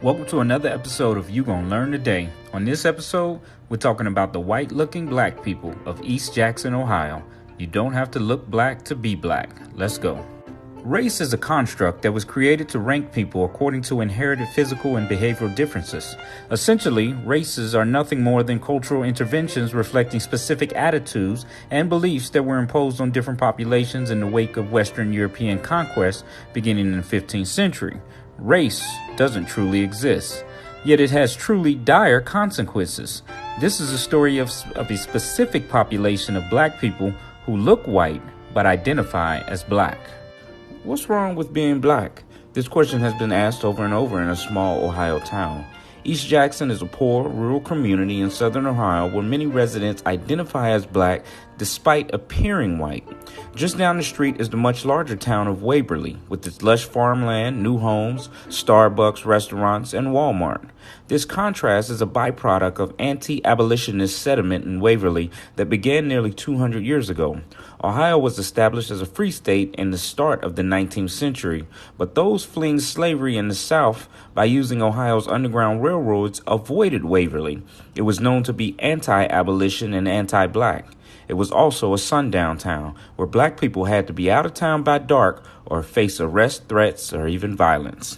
Welcome to another episode of You Gonna Learn Today. On this episode, we're talking about the white-looking black people of East Jackson, Ohio. You don't have to look black to be black. Let's go. Race is a construct that was created to rank people according to inherited physical and behavioral differences. Essentially, races are nothing more than cultural interventions reflecting specific attitudes and beliefs that were imposed on different populations in the wake of Western European conquest beginning in the 15th century. Race doesn't truly exist, yet it has truly dire consequences. This is a story of a specific population of black people who look white but identify as black. What's wrong with being black? This question has been asked over and over in a small Ohio town. East Jackson is a poor, rural community in southern Ohio where many residents identify as black despite appearing white. Just down the street is the much larger town of Waverly, with its lush farmland, new homes, Starbucks, restaurants, and Walmart. This contrast is a byproduct of anti-abolitionist sentiment in Waverly that began nearly 200 years ago. Ohio was established as a free state in the start of the 19th century, but those fleeing slavery in the South by using Ohio's Underground Railroads avoided Waverly. It was known to be anti-abolition and anti-black. It was also a sundown town where black people had to be out of town by dark or face arrest, threats, or even violence.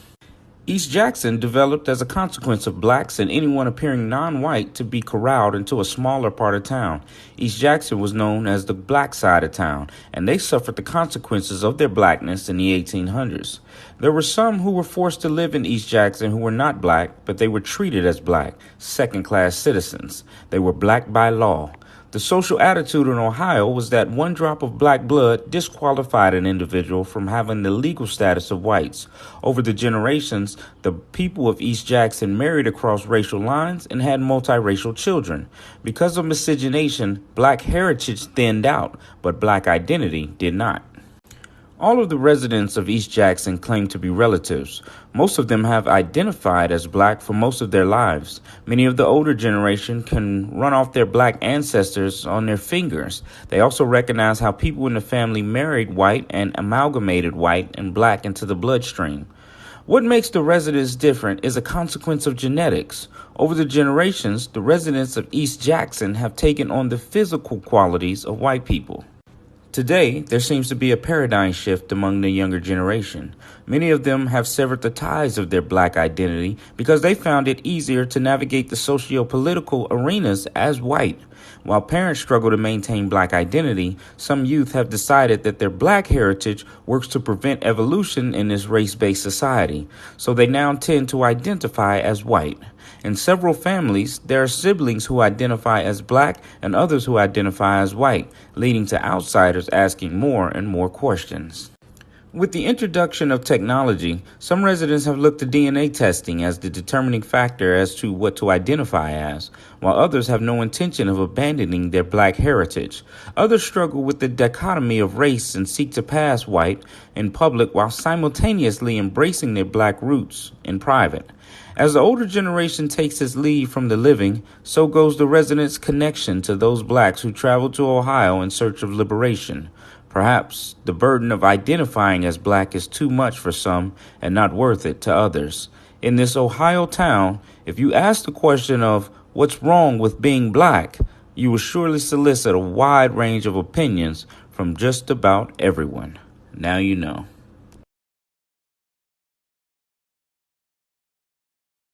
East Jackson developed as a consequence of blacks and anyone appearing non-white to be corralled into a smaller part of town. East Jackson was known as the black side of town, and they suffered the consequences of their blackness in the 1800s. There were some who were forced to live in East Jackson who were not black, but they were treated as black, second-class citizens. They were black by law. The social attitude in Ohio was that one drop of black blood disqualified an individual from having the legal status of whites. Over the generations, the people of East Jackson married across racial lines and had multiracial children. Because of miscegenation, black heritage thinned out, but black identity did not. All of the residents of East Jackson claim to be relatives. Most of them have identified as black for most of their lives. Many of the older generation can run off their black ancestors on their fingers. They also recognize how people in the family married white and amalgamated white and black into the bloodstream. What makes the residents different is a consequence of genetics. Over the generations, the residents of East Jackson have taken on the physical qualities of white people. Today, there seems to be a paradigm shift among the younger generation. Many of them have severed the ties of their black identity because they found it easier to navigate the socio-political arenas as white. While parents struggle to maintain black identity, some youth have decided that their black heritage works to prevent evolution in this race-based society, so they now tend to identify as white. In several families, there are siblings who identify as black and others who identify as white, leading to outsiders asking more and more questions. With the introduction of technology, some residents have looked to DNA testing as the determining factor as to what to identify as, while others have no intention of abandoning their black heritage. Others struggle with the dichotomy of race and seek to pass white in public while simultaneously embracing their black roots in private. As the older generation takes its lead from the living, so goes the residents' connection to those blacks who traveled to Ohio in search of liberation. Perhaps the burden of identifying as black is too much for some and not worth it to others. In this Ohio town, if you ask the question of what's wrong with being black, you will surely solicit a wide range of opinions from just about everyone. Now you know.